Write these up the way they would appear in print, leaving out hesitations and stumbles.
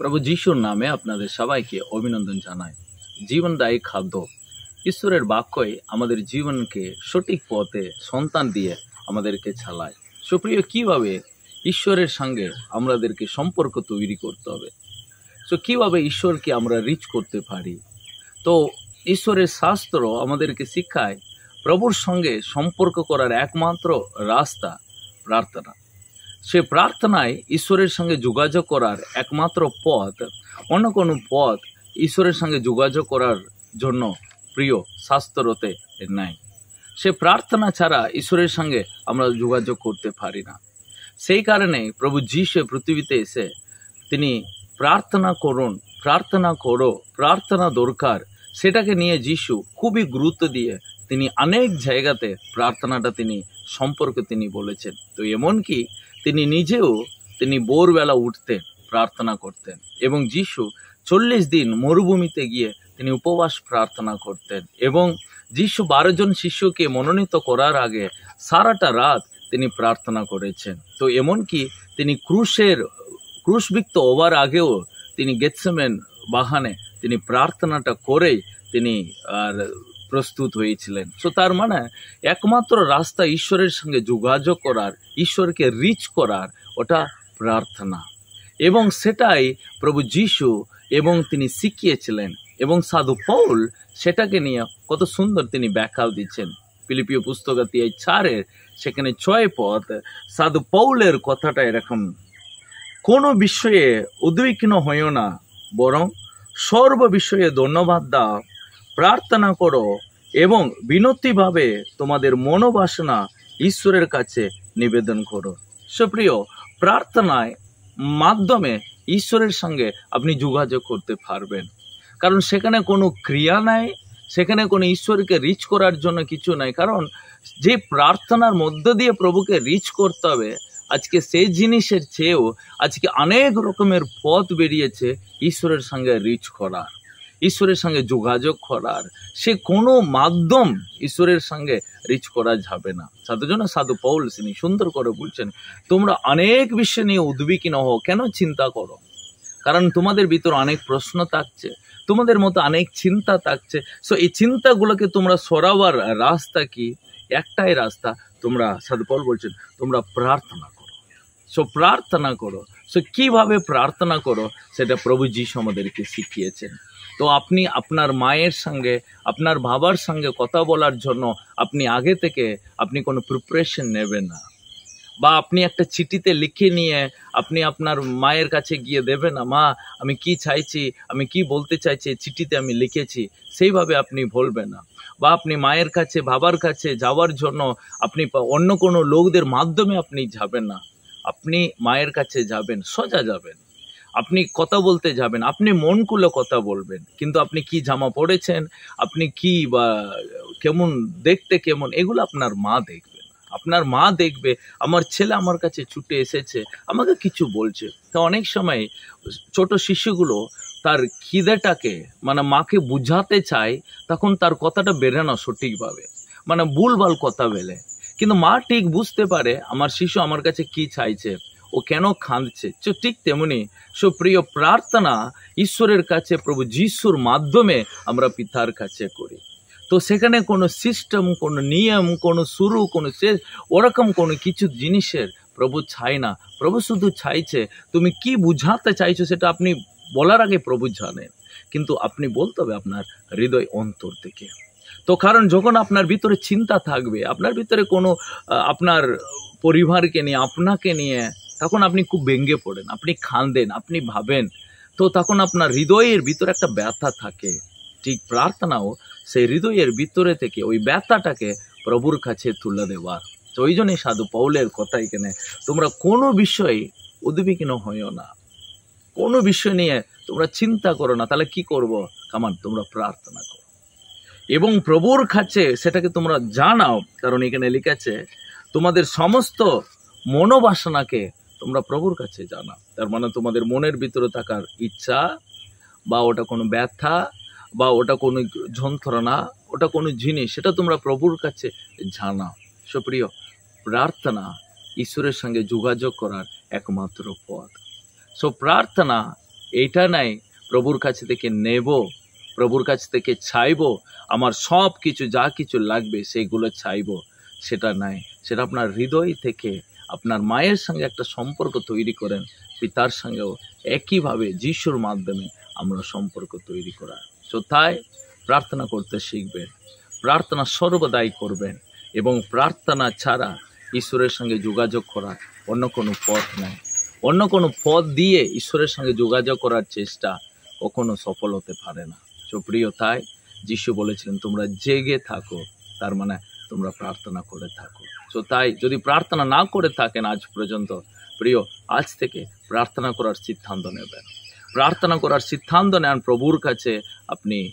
প্রভু যিশুর নামে আপনাদের সবাইকে অভিনন্দন জানাই। জীবনদায়ী খাদ্য ঈশ্বরের বাক্যই আমাদের জীবনকে সঠিক পথে সন্তান দিয়ে আমাদেরকে চালায়। সুপ্রিয়, কিভাবে ঈশ্বরের সঙ্গে আমাদেরকে সম্পর্ক তৈরি করতে হবে, কিভাবে ঈশ্বরকে আমরা রিচ করতে পারি। তো ঈশ্বরের শাস্ত্র আমাদেরকে শিক্ষায় প্রভুর সঙ্গে সম্পর্ক করার একমাত্র রাস্তা প্রার্থনা। সে প্রার্থনায় ঈশ্বরের সঙ্গে যোগাযোগ করার একমাত্র পথ, অন্য কোনো পথ ঈশ্বরের সঙ্গে যোগাযোগ করার জন্য প্রিয় শাস্ত্রতে নাই। সে প্রার্থনা ছাড়া ঈশ্বরের সঙ্গে আমরা যোগাযোগ করতে পারি না। সেই কারণে প্রভু যিশু পৃথিবীতে এসে তিনি প্রার্থনা করুন, প্রার্থনা করো, প্রার্থনা দরকার, সেটাকে নিয়ে যিশু খুবই গুরুত্ব দিয়ে তিনি অনেক জায়গাতে প্রার্থনাটা সম্পর্কে তিনি বলেছেন। তো এমনকি তিনি নিজেও ভোরবেলা উঠতেন, প্রার্থনা করতেন, এবং যিশু 40 দিন মরুভূমিতে গিয়ে তিনি উপবাস প্রার্থনা করতেন, এবং যিশু 12 জন শিষ্যকে মনোনীত করার আগে সারাটা রাত তিনি প্রার্থনা করেছেন। তো এমনকি তিনি ক্রুশবিদ্ধ হওয়ার আগেও তিনি গেতসেমেন বাগানে তিনি প্রার্থনাটা করেই তিনি প্রস্তুত হয়েছিলেন। তার মানে একমাত্র রাস্তা ঈশ্বরের সঙ্গে যোগাযোগ করার, ঈশ্বরকে রিচ করার, ওটা প্রার্থনা। এবং সেটাই প্রভু যিশু এবং তিনি শিখিয়েছিলেন, এবং সাধু পৌল সেটাকে নিয়ে কত সুন্দর তিনি ব্যাখ্যা দিচ্ছেন। ফিলিপিও পুস্তক 4 সেখানে 6 পদ সাধু পৌলের কথাটা এরকম: কোনো বিষয়ে উদ্বিগ্ন হইও না, বরং সর্ব বিষয়ে ধন্যবাদ দাও, প্রার্থনা করো এবং বিনতিভাবে তোমাদের মনোবাসনা ঈশ্বরের কাছে নিবেদন করো। সুপ্রিয়, প্রার্থনায় মাধ্যমে ঈশ্বরের সঙ্গে আপনি যোগাযোগ করতে পারবেন, কারণ সেখানে কোনো ক্রিয়া নাই, সেখানে কোনো ঈশ্বরকে রিচ করার জন্য কিছু নাই। কারণ যে প্রার্থনার মধ্য দিয়ে প্রভুকে রিচ করতে হবে, আজকে সেই জিনিসের চেয়েও আজকে অনেক রকমের পথ বেরিয়েছে ঈশ্বরের সঙ্গে রিচ করার, ঈশ্বরের সঙ্গে যোগাযোগ করার। সে কোনো মাধ্যম ঈশ্বরের সঙ্গে রিচ করা যাবে না। সাধু পৌল তিনি সুন্দর করে বলছেন, তোমরা অনেক বিষয় নিয়ে উদ্বিগ্ন হও, কেন চিন্তা করো? কারণ তোমাদের ভিতর অনেক প্রশ্ন থাকছে, তোমাদের মতো অনেক চিন্তা থাকছে। এই চিন্তাগুলোকে তোমরা সরাবার রাস্তা কি? একটাই রাস্তা, তোমরা, সাধু পৌল বলছেন, তোমরা প্রার্থনা করো। প্রার্থনা করো। কিভাবে প্রার্থনা করো সেটা প্রভু যিশু আমাদেরকে শিখিয়েছেন। তো আপনি আপনার মায়ের সঙ্গে, আপনার বাবার সঙ্গে কথা বলার জন্য আপনি আগে থেকে আপনি কোনো প্রিপারেশন নেবেন না, বা আপনি একটা চিঠিতে লিখে নিয়ে আপনি আপনার মায়ের কাছে গিয়ে দেবেন না, মা আমি কি চাইছি, আমি কি বলতে চাইছি, চিঠিতে আমি লিখেছি, সেইভাবে আপনি বলবেন না। বা আপনি মায়ের কাছে, বাবার কাছে যাওয়ার জন্য আপনি অন্য কোনো লোকদের মাধ্যমে আপনি যাবেন না। আপনি মায়ের কাছে যাবেন, সোজা যাবেন, আপনি কথা বলতে যাবেন, আপনি মন খুলে কথা বলবেন। কিন্তু আপনি কি জামা পরেছেন, আপনি কি বা কেমন দেখতে, কেমন, এগুলো আপনার মা দেখবে না। আপনার মা দেখবে আমার ছেলে আমার কাছে ছুটে এসেছে, আমাকে কিছু বলছে। তো অনেক সময় ছোট শিশুগুলো তার খিদেটাকে মাকে বুঝাতে চায়, তখন তার কথাটা বেরে না সঠিকভাবে, ভুলভাল কথা বলে। কিন্তু মা ঠিক বুঝতে পারে আমার শিশু আমার কাছে কি চাইছে, ও কেন কাঁদছে। ঠিক তেমনি সুপ্রিয়, প্রার্থনা ঈশ্বরের কাছে প্রভু যিশুর মাধ্যমে আমরা পিতার কাছে করি। তো সেখানে কোনো সিস্টেম, কোনো নিয়ম, কোনো শুরু, কোনো শেষ, ওরকম কোনো কিছু জিনিসের প্রভু চায় না। প্রভু শুধু চাইছে তুমি কি বুঝাতে চাইছো সেটা আপনি বলার আগে প্রভু জানেন, কিন্তু আপনি বলতে হবে আপনার হৃদয় অন্তর থেকে। তো কারণ যখন আপনার ভিতরে চিন্তা থাকবে, আপনার ভিতরে কোনো আপনার পরিবারকে নিয়ে, আপনাকে নিয়ে, তখন আপনি খুব ভেঙে পড়েন, আপনি কাঁদেন, আপনি ভাবেন। তো তখন আপনার হৃদয়ের ভিতরে একটা ব্যথা থাকে। ঠিক প্রার্থনাও সেই হৃদয়ের ভিতরে থেকে ওই ব্যথাটাকে প্রভুর কাছে তুলে দেওয়ার। তো ওই জন্যই সাধু পৌলের কথা এখানে, তোমরা কোনো বিষয়ে উদ্বিগ্ন হইও না, কোনো বিষয় নিয়ে তোমরা চিন্তা করো না। তাহলে কি করবো? তোমরা প্রার্থনা করো এবং প্রভুর কাছে সেটাকে তোমরা জানাও। কারণ এখানে লিখেছে তোমাদের সমস্ত মনোবাসনাকে তোমরা প্রভুর কাছে জানাও। তার মানে তোমাদের মনের ভিতরে থাকার ইচ্ছা, বা ওটা কোনো ব্যথা, বা ওটা কোনো যন্ত্রণা, ওটা কোনো জিনিস, সেটা তোমরা প্রভুর কাছে জানাও। সুপ্রিয়, প্রার্থনা ঈশ্বরের সঙ্গে যোগাযোগ করার একমাত্র পথ। প্রার্থনা এটা নাই প্রভুর কাছ থেকে নেব, প্রভুর কাছ থেকে চাইবো, আমার সব কিছু যা কিছু লাগবে সেগুলো চাইবো, সেটা নাই। সেটা আপনার হৃদয় থেকে আপনার মায়ের সঙ্গে একটা সম্পর্ক তৈরি করেন, পিতার সঙ্গেও একইভাবে যিশুর মাধ্যমে আমরা সম্পর্ক তৈরি করা। তো তাই প্রার্থনা করতে শিখবেন, প্রার্থনা সর্বদাই করবেন, এবং প্রার্থনা ছাড়া ঈশ্বরের সঙ্গে যোগাযোগ করার অন্য কোনো পথ নাই। অন্য কোনো পথ দিয়ে ঈশ্বরের সঙ্গে যোগাযোগ করার চেষ্টা কখনো সফল হতে পারে না। তো প্রিয়, তাই যিশু বলেছিলেন তোমরা জেগে থাকো, তার মানে তোমরা প্রার্থনা করে থাকো। তো তাই যদি প্রার্থনা না করে থাকেন আজ পর্যন্ত, প্রিয়, আজ থেকে প্রার্থনা করার সিদ্ধান্ত নেবেন, প্রার্থনা করার সিদ্ধান্ত নেন প্রভুর কাছে। আপনি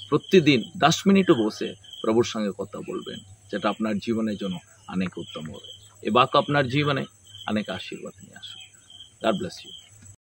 প্রতিদিন 10 মিনিটও বসে প্রভুর সঙ্গে কথা বলবেন, যেটা আপনার জীবনের জন্য অনেক উত্তম হবে। এ বাক্য আপনার জীবনে অনেক আশীর্বাদ নিয়ে আসুন। God bless you.